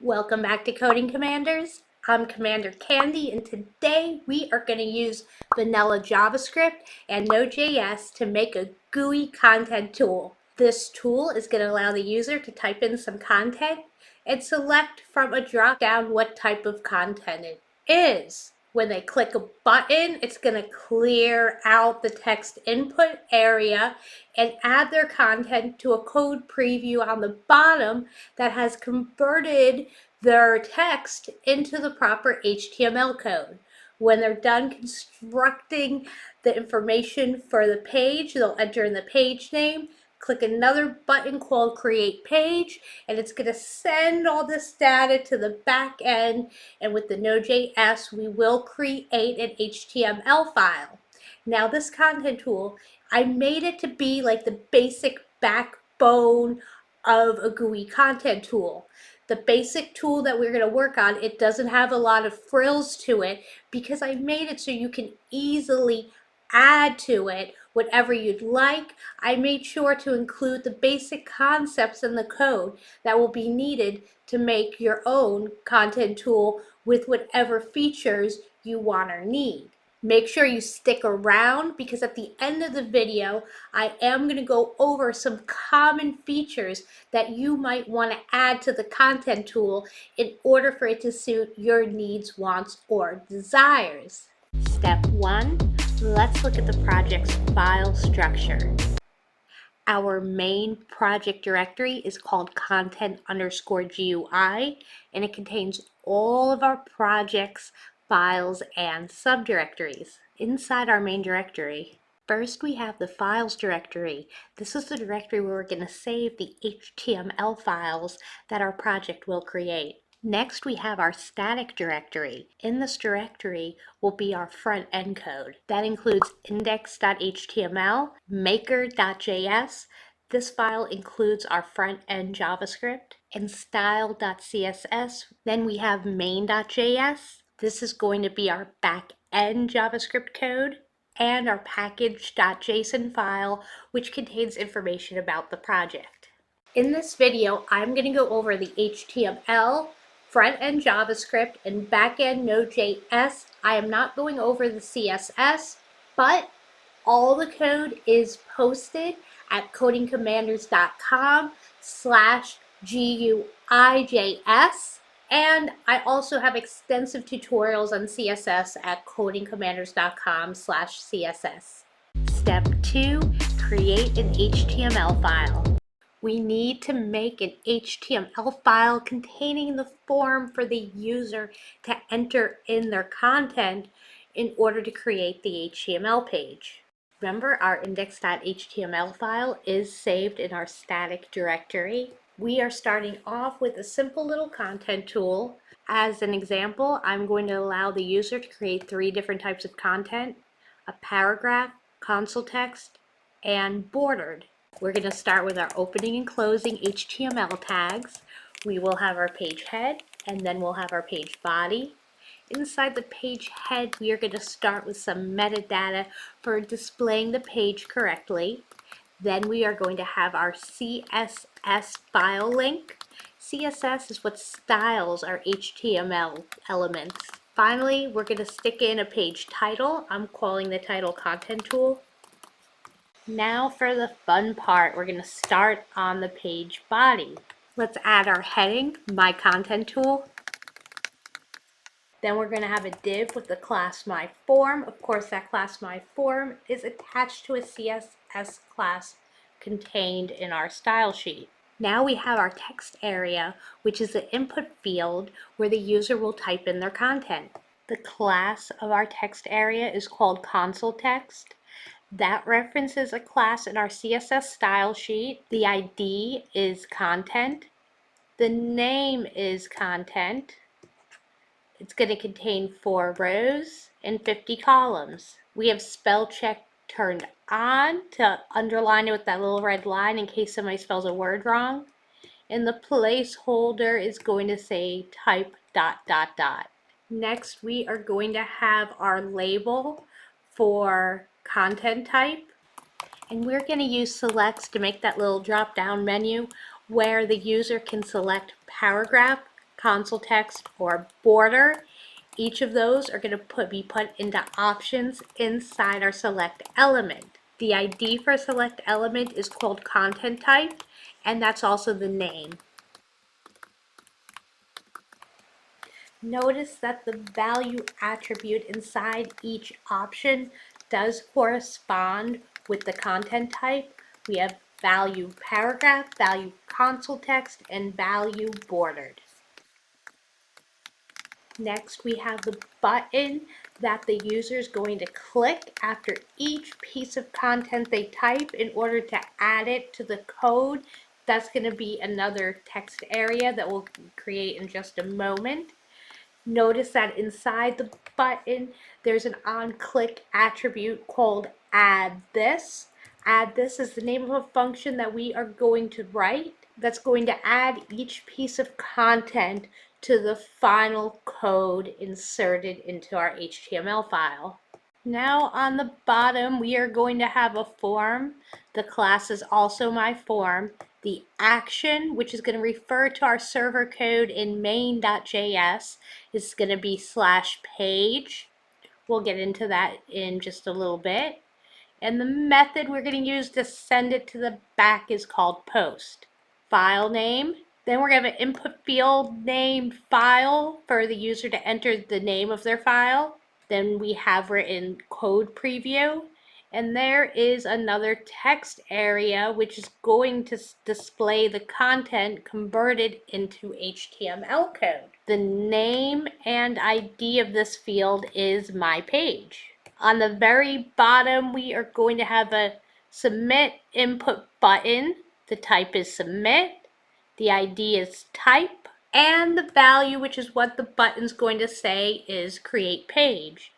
Welcome back to Coding Commanders. I'm Commander Candy, and today we are going to use vanilla JavaScript and NodeJS to make a GUI content tool. This tool is going to allow the user to type in some content and select from a drop-down what type of content it is. When they click a button, it's going to clear out the text input area and add their content to a code preview on the bottom that has converted their text into the proper HTML code. When they're done constructing the information for the page, they'll enter in the page name, click another button called Create Page, and it's going to send all this data to the back end, and with the Node.js, we will create an HTML file. Now this content tool, I made it to be like the basic backbone of a GUI content tool. The basic tool that we're going to work on, it doesn't have a lot of frills to it because I made it so you can easily add to it whatever you'd like. I made sure to include the basic concepts in the code that will be needed to make your own content tool with whatever features you want or need. Make sure you stick around because at the end of the video, I am going to go over some common features that you might want to add to the content tool in order for it to suit your needs, wants, or desires. Step 1, let's look at the project's file structure. Our main project directory is called content_GUI, and it contains all of our project's files and subdirectories. Inside our main directory, first we have the files directory. This is the directory where we're going to save the HTML files that our project will create. Next, we have our static directory. In this directory will be our front end code. That includes index.html, maker.js. This file includes our front end JavaScript, and style.css. Then we have main.js. This is going to be our back end JavaScript code, and our package.json file, which contains information about the project. In this video, I'm going to go over the HTML, front-end JavaScript, and back-end Node.js. I am not going over the CSS, but all the code is posted at codingcommanders.com/GUIJS. And I also have extensive tutorials on CSS at codingcommanders.com/CSS. Step 2, create an HTML file. We need to make an HTML file containing the form for the user to enter in their content in order to create the HTML page. Remember, our index.html file is saved in our static directory. We are starting off with a simple little content tool. As an example, I'm going to allow the user to create 3 different types of content: a paragraph, console text, and bordered. We're going to start with our opening and closing HTML tags. We will have our page head, and then we'll have our page body. Inside the page head, we are going to start with some metadata for displaying the page correctly. Then we are going to have our CSS file link. CSS is what styles our HTML elements. Finally, we're going to stick in a page title. I'm calling the title content tool. Now for the fun part, we're going to start on the page body. Let's add our heading, my content tool. Then we're going to have a div with the class myForm. Of course, that class myForm is attached to a CSS class contained in our style sheet. Now we have our text area, which is the input field where the user will type in their content. The class of our text area is called console text. That references a class in our CSS style sheet. The ID is content. The name is content. It's going to contain 4 rows and 50 columns. We have spell check turned on to underline it with that little red line in case somebody spells a word wrong. And the placeholder is going to say type ... Next, we are going to have our label for content type. And we're going to use selects to make that little drop down menu where the user can select paragraph, console text, or border. Each of those are going to be put into options inside our select element. The ID for select element is called content type, and that's also the name. Notice that the value attribute inside each option does correspond with the content type. We have value paragraph, value console text, and value bordered. Next, we have the button that the user is going to click after each piece of content they type in order to add it to the code. That's going to be another text area that we'll create in just a moment. Notice that inside the button, there's an onClick attribute called add this. Add this is the name of a function that we are going to write that's going to add each piece of content to the final code inserted into our HTML file. Now on the bottom, we are going to have a form. The class is also my form. The action, which is going to refer to our server code in main.js, is going to be /page. We'll get into that in just a little bit. And the method we're going to use to send it to the back is called post. File name. Then we're going to have an input field name file for the user to enter the name of their file. Then we have written code preview, and there is another text area which is going to display the content converted into HTML code. The name and ID of this field is my page. On the very bottom, we are going to have a submit input button. The type is submit, the ID is type, and the value, which is what the button's going to say, is create page.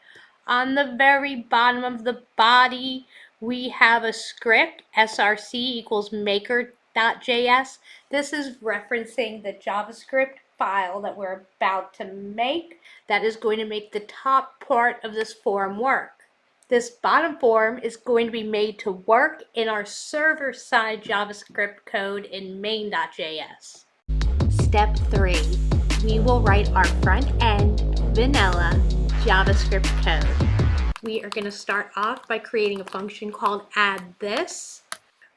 On the very bottom of the body, we have a script, src equals maker.js. This is referencing the JavaScript file that we're about to make that is going to make the top part of this form work. This bottom form is going to be made to work in our server-side JavaScript code in main.js. Step 3. We will write our front-end vanilla JavaScript code. We are going to start off by creating a function called addThis.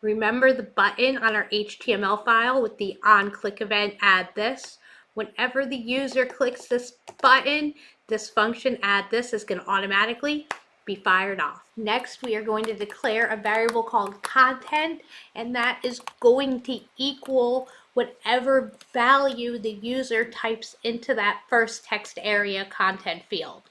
Remember the button on our HTML file with the onClick event addThis. Whenever the user clicks this button, this function addThis is going to automatically be fired off. Next, we are going to declare a variable called content, and that is going to equal whatever value the user types into that first text area content field.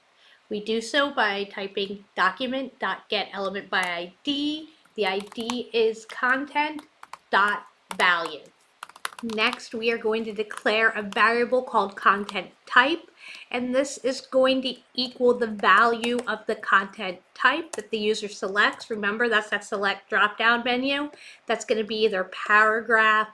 We do so by typing document.getElementById. The ID is content.value. Next, we are going to declare a variable called content type, and this is going to equal the value of the content type that the user selects. Remember, that's that select drop-down menu. That's going to be either paragraph,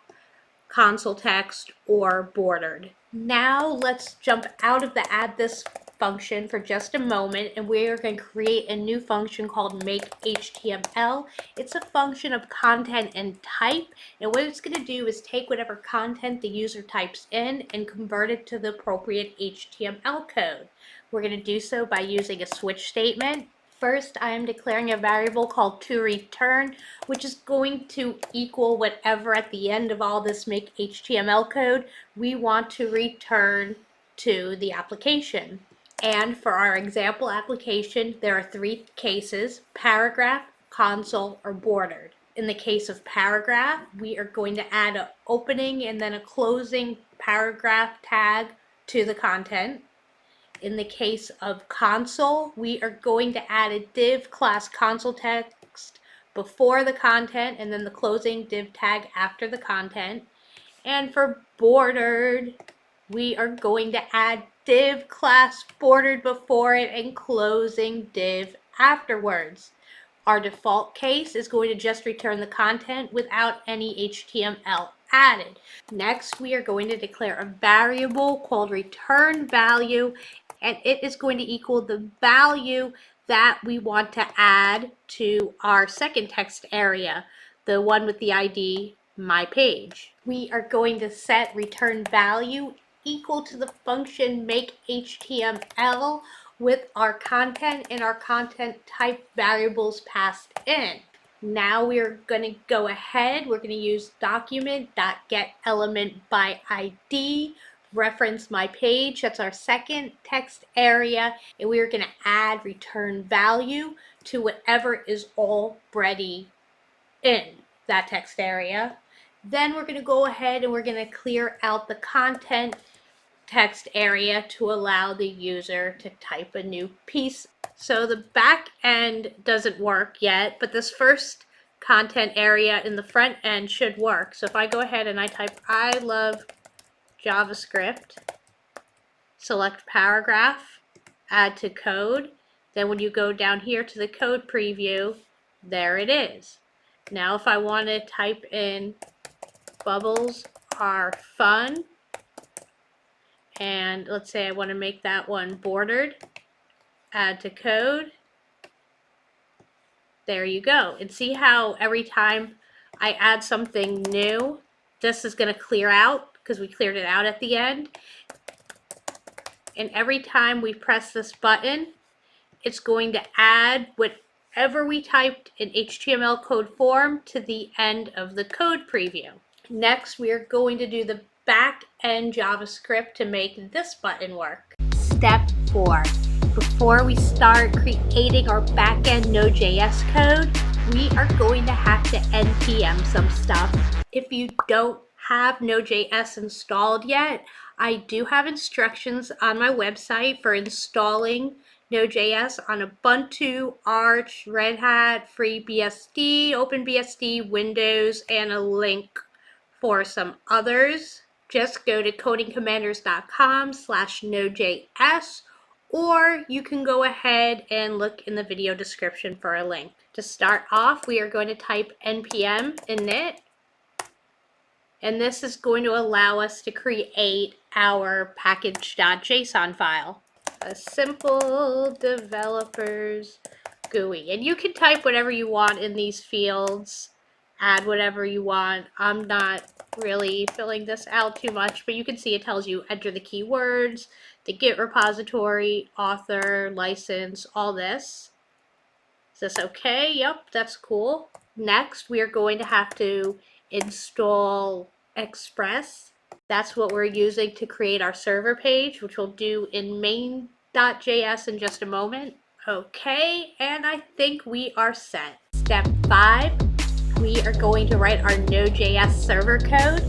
console text, or bordered. Now let's jump out of the addThis function for just a moment, and we are going to create a new function called makeHTML. It's a function of content and type, and what it's going to do is take whatever content the user types in and convert it to the appropriate HTML code. We're going to do so by using a switch statement. First, I am declaring a variable called toReturn, which is going to equal whatever at the end of all this makeHTML code we want to return to the application. And for our example application, there are 3 cases: paragraph, console, or bordered. In the case of paragraph, we are going to add an opening and then a closing paragraph tag to the content. In the case of console, we are going to add a div class console text before the content and then the closing div tag after the content. And for bordered, we are going to add div class bordered before it and closing div afterwards. Our default case is going to just return the content without any HTML added. Next, we are going to declare a variable called return value, and it is going to equal the value that we want to add to our second text area, the one with the ID my page. We are going to set return value equal to the function make HTML with our content and our content type variables passed in. Now we're going to go ahead, we're going to use document.getElementById, reference my page, that's our second text area, and we're going to add return value to whatever is already in that text area. Then we're going to go ahead and we're going to clear out the content text area to allow the user to type a new piece. So the back end doesn't work yet, but this first content area in the front end should work. So if I go ahead and I type I love JavaScript, select paragraph, add to code, then when you go down here to the code preview, there it is. Now if I want to type in bubbles are fun, and let's say I want to make that one bordered, add to code, there you go. And see how every time I add something new, this is going to clear out because we cleared it out at the end. And every time we press this button, it's going to add whatever we typed in HTML code form to the end of the code preview. Next, we are going to do the back-end JavaScript to make this button work. Step 4. Before we start creating our back-end Node.js code, we are going to have to NPM some stuff. If you don't have Node.js installed yet, I do have instructions on my website for installing Node.js on Ubuntu, Arch, Red Hat, FreeBSD, OpenBSD, Windows, and a link for some others. Just go to codingcommanders.com/nodejs, or you can go ahead and look in the video description for a link. To start off, we are going to type npm init, and this is going to allow us to create our package.json file. A simple developer's GUI. And you can type whatever you want in these fields, add whatever you want. I'm not really filling this out too much, but you can see it tells you enter the keywords, the Git repository, author, license, all this. Is this okay? Yep, that's cool. Next, we are going to have to install Express. That's what we're using to create our server page, which we'll do in main.js in just a moment. Okay, and I think we are set. Step 5, we are going to write our Node.js server code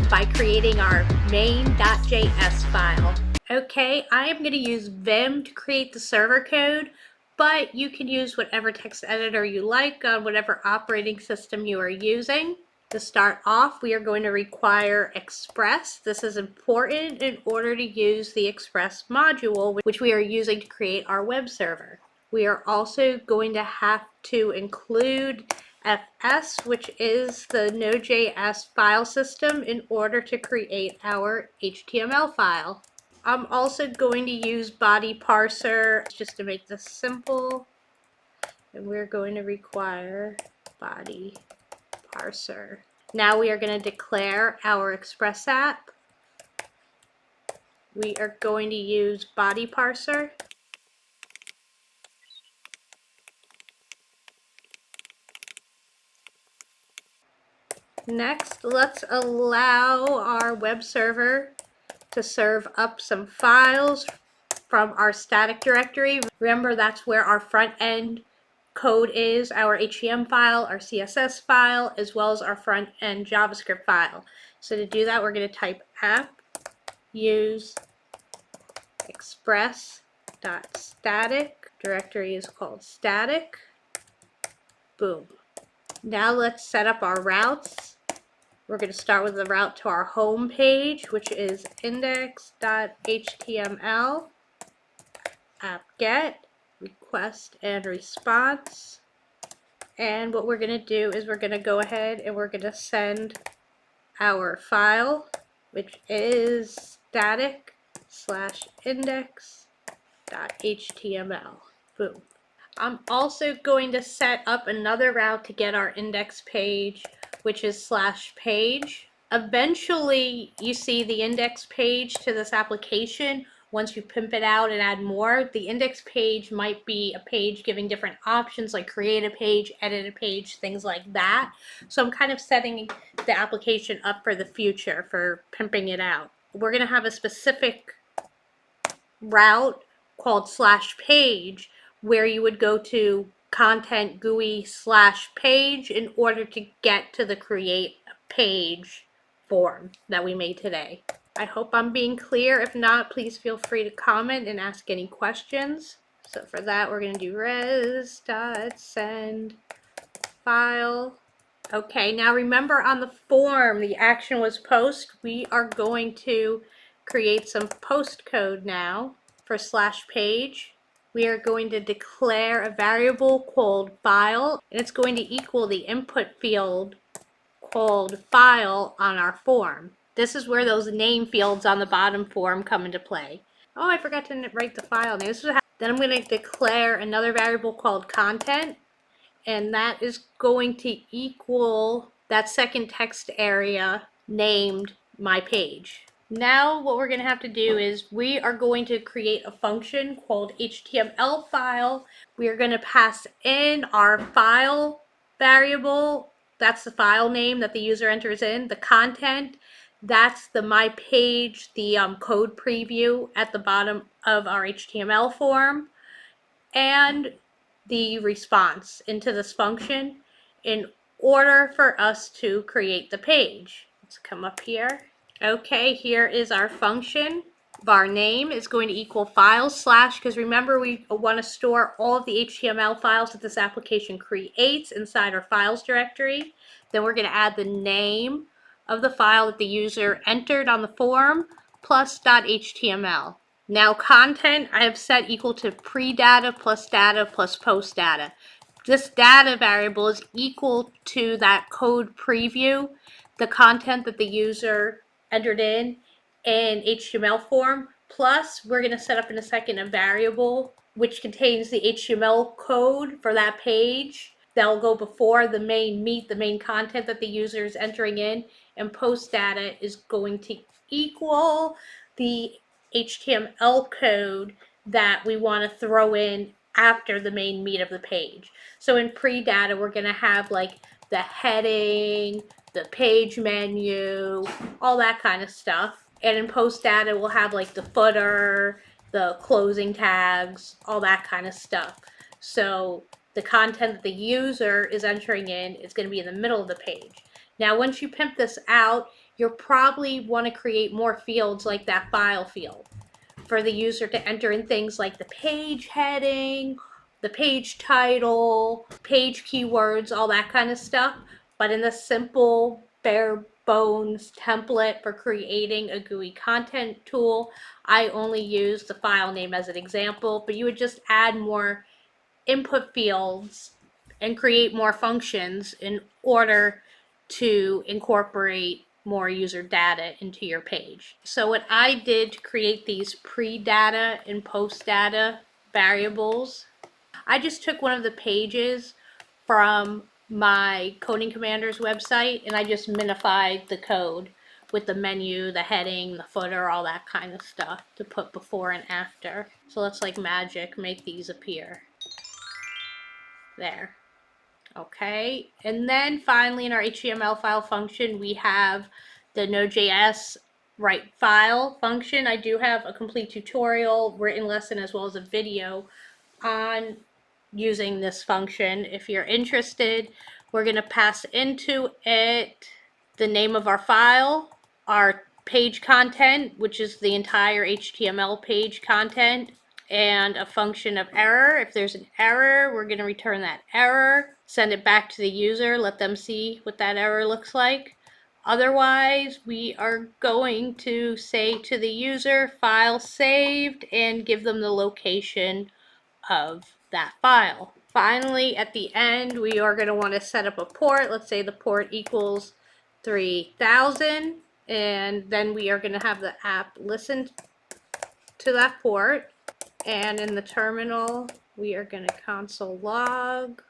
by creating our main.js file. Okay, I am going to use Vim to create the server code, but you can use whatever text editor you like on whatever operating system you are using. To start off, we are going to require Express. This is important in order to use the Express module, which we are using to create our web server. We are also going to have to include FS, which is the Node.js file system, in order to create our HTML file. I'm also going to use body parser just to make this simple, and we're going to require body parser. Now we are going to declare our Express app. We are going to use body parser. Next, let's allow our web server to serve up some files from our static directory. Remember, that's where our front end code is, our HTML file, our CSS file, as well as our front end JavaScript file. So to do that, we're going to type app use express.static. Directory is called static. Boom. Now let's set up our routes. We're going to start with the route to our home page, which is index.html, app-get, request and response. And what we're going to do is we're going to go ahead and we're going to send our file, which is static/index.html. Boom. I'm also going to set up another route to get our index page, which is /page. Eventually, you see the index page to this application. Once you pimp it out and add more, the index page might be a page giving different options like create a page, edit a page, things like that. So I'm kind of setting the application up for the future for pimping it out. We're going to have a specific route called /page where you would go to content GUI /page in order to get to the create page form that we made today. I hope I'm being clear. If not, please feel free to comment and ask any questions. So for that, we're going to do res.send file. Okay, now remember on the form, the action was post. We are going to create some post code now for /page. We are going to declare a variable called file, and it's going to equal the input field called file on our form. This is where those name fields on the bottom form come into play. Oh, I forgot to write the file name. Then I'm going to declare another variable called content, and that is going to equal that second text area named my page. Now what we're going to have to do is we are going to create a function called HTML file. We are going to pass in our file variable. That's the file name that the user enters in. The content, that's the my page, the code preview at the bottom of our HTML form, and the response into this function in order for us to create the page. Let's come up here. Okay, here is our function. Our name is going to equal files / because remember we want to store all of the HTML files that this application creates inside our files directory. Then we're going to add the name of the file that the user entered on the form plus .html. Now content I have set equal to pre-data plus data plus post-data. This data variable is equal to that code preview, the content that the user entered in HTML form, plus we're going to set up in a second a variable which contains the HTML code for that page that'll go before the main content that the user is entering in, and post data is going to equal the HTML code that we want to throw in after the main meat of the page. So in pre-data, we're going to have like the heading, the page menu, all that kind of stuff. And in post-data, we'll have like the footer, the closing tags, all that kind of stuff. So the content that the user is entering in is going to be in the middle of the page. Now, once you pimp this out, you'll probably want to create more fields like that file field for the user to enter in things like the page heading, the page title, page keywords, all that kind of stuff. But in the simple, bare bones template for creating a GUI content tool, I only use the file name as an example, but you would just add more input fields and create more functions in order to incorporate more user data into your page. So what I did to create these pre-data and post-data variables, I just took one of the pages from my Coding Commanders website and I just minified the code with the menu, the heading, the footer, all that kind of stuff to put before and after. So let's like magic make these appear. There. Okay, and then finally in our HTML file function we have the NodeJS write file function. I do have a complete tutorial, written lesson, as well as a video on using this function. If you're interested, we're going to pass into it the name of our file, our page content, which is the entire HTML page content, and a function of error. If there's an error, we're going to return that error, send it back to the user, let them see what that error looks like. Otherwise, we are going to say to the user, file saved, and give them the location of that file. Finally, at the end, we are going to want to set up a port. Let's say the port equals 3000, and then we are going to have the app listen to that port. And in the terminal, we are going to console log.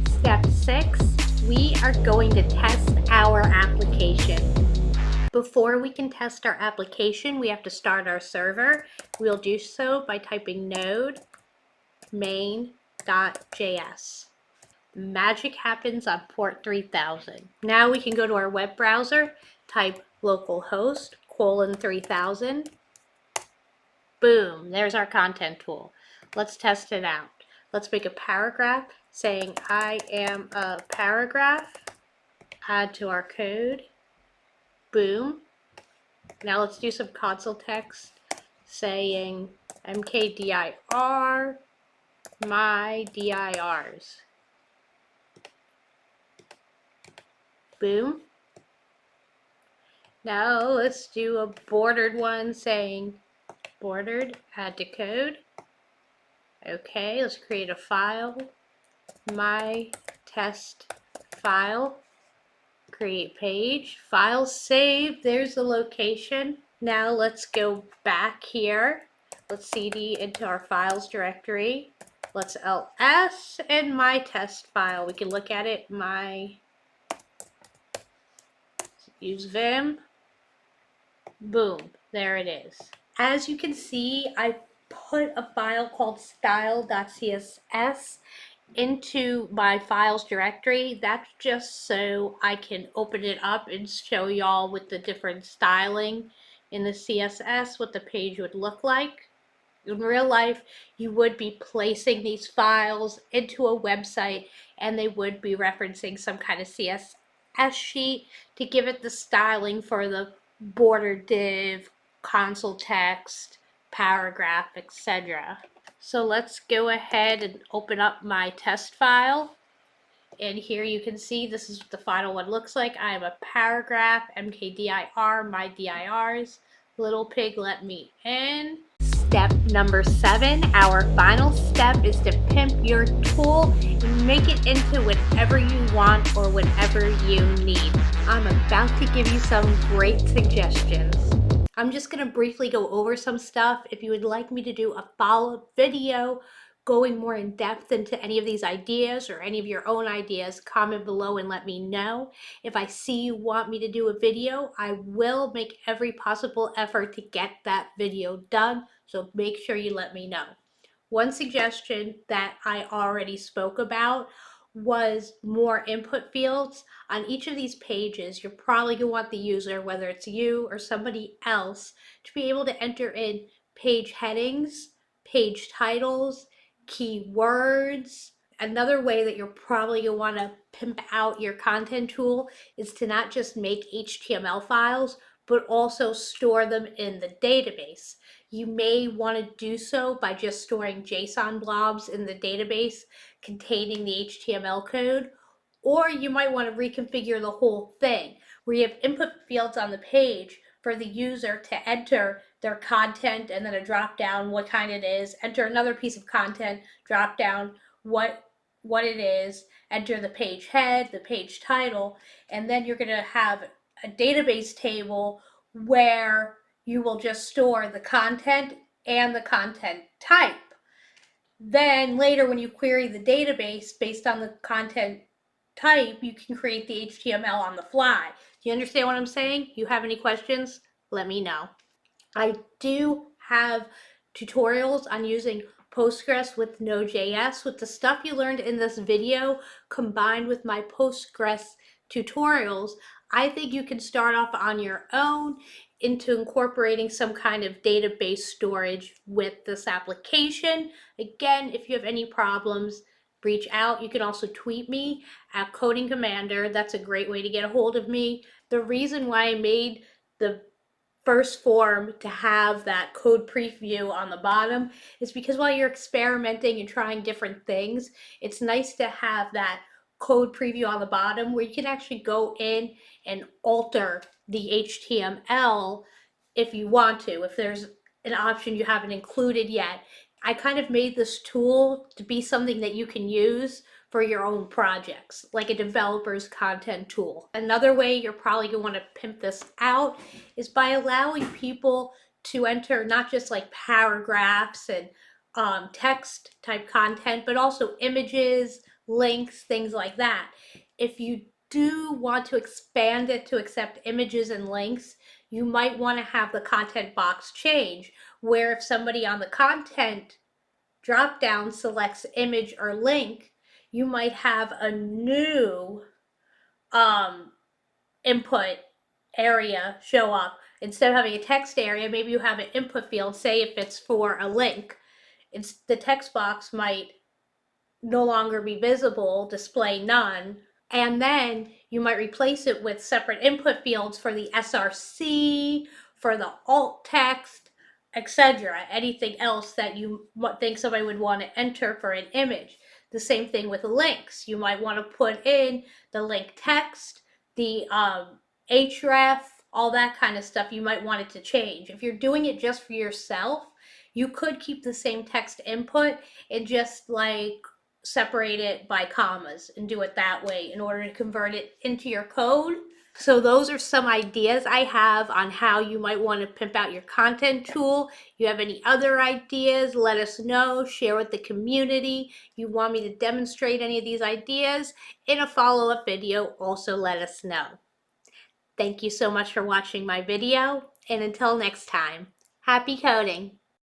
Step 6, we are going to test our application. Before we can test our application, we have to start our server. We'll do so by typing node main.js. Magic happens on port 3000. Now we can go to our web browser, type localhost 3000. Boom, there's our content tool. Let's test it out. Let's make a paragraph saying I am a paragraph. Add to our code. Boom. Now let's do some console text saying mkdir my dirs. Boom. Now let's do a bordered one saying bordered, add to code. Okay, let's create a file. My test file. Create page. File saved. There's the location. Now let's go back here. Let's cd into our files directory. Let's ls and my test file. We can look at it. Use vim. Boom. There it is. As you can see, I put a file called style.css into my files directory. That's just so I can open it up and show y'all with the different styling in the CSS what the page would look like. In real life, you would be placing these files into a website and they would be referencing some kind of CSS sheet to give it the styling for the border div, console text, paragraph, etc. So let's go ahead and open up my test file. And here you can see this is what the final one looks like. I have a paragraph, mkdir, my dirs, little pig let me in. Step number 7, our final step is to pimp your tool and make it into whatever you want or whatever you need. I'm about to give you some great suggestions. I'm just going to briefly go over some stuff. If you would like me to do a follow-up video going more in depth into any of these ideas or any of your own ideas, comment below and let me know. If I see you want me to do a video, I will make every possible effort to get that video done, so make sure you let me know. One suggestion that I already spoke about was more input fields. On each of these pages, you're probably going to want the user, whether it's you or somebody else, to be able to enter in page headings, page titles, keywords. Another way that you're probably going to want to pimp out your content tool is to not just make HTML files, but also store them in the database. You may want to do so by just storing JSON blobs in the database containing the HTML code, or you might want to reconfigure the whole thing where you have input fields on the page for the user to enter their content and then a drop down what kind it is, enter another piece of content, drop down what it is, enter the page head, the page title, and then you're going to have a database table where you will just store the content and the content type. Then later when you query the database based on the content type, you can create the HTML on the fly. Do you understand what I'm saying? You have any questions? Let me know. I do have tutorials on using Postgres with Node.js. With the stuff you learned in this video combined with my Postgres tutorials, I think you can start off on your own into incorporating some kind of database storage with this application. Again, if you have any problems, reach out. You can also tweet me at Coding Commander. That's a great way to get a hold of me. The reason why I made the first form to have that code preview on the bottom is because while you're experimenting and trying different things, it's nice to have that code preview on the bottom where you can actually go in and alter the HTML if you want to, if there's an option you haven't included yet. I kind of made this tool to be something that you can use for your own projects, like a developer's content tool. Another way you're probably going to want to pimp this out is by allowing people to enter not just like paragraphs and text type content, but also images, links, things like that. if you do want to expand it to accept images and links, you might want to have the content box change, where if somebody on the content drop-down selects image or link, you might have a new input area show up. Instead of having a text area, maybe you have an input field, say if it's for a link. The text box might no longer be visible, display none, and then you might replace it with separate input fields for the src, for the alt text, etc. Anything else that you think somebody would want to enter for an image. The same thing with links. You might want to put in the link text, the href, all that kind of stuff. You might want it to change. If you're doing it just for yourself, you could keep the same text input and just like separate it by commas and do it that way in order to convert it into your code. So those are some ideas I have on how you might want to pimp out your content tool. You have any other ideas, let us know, share with the community. You want me to demonstrate any of these ideas in a follow-up video, also let us know. Thank you so much for watching my video, and until next time, happy coding!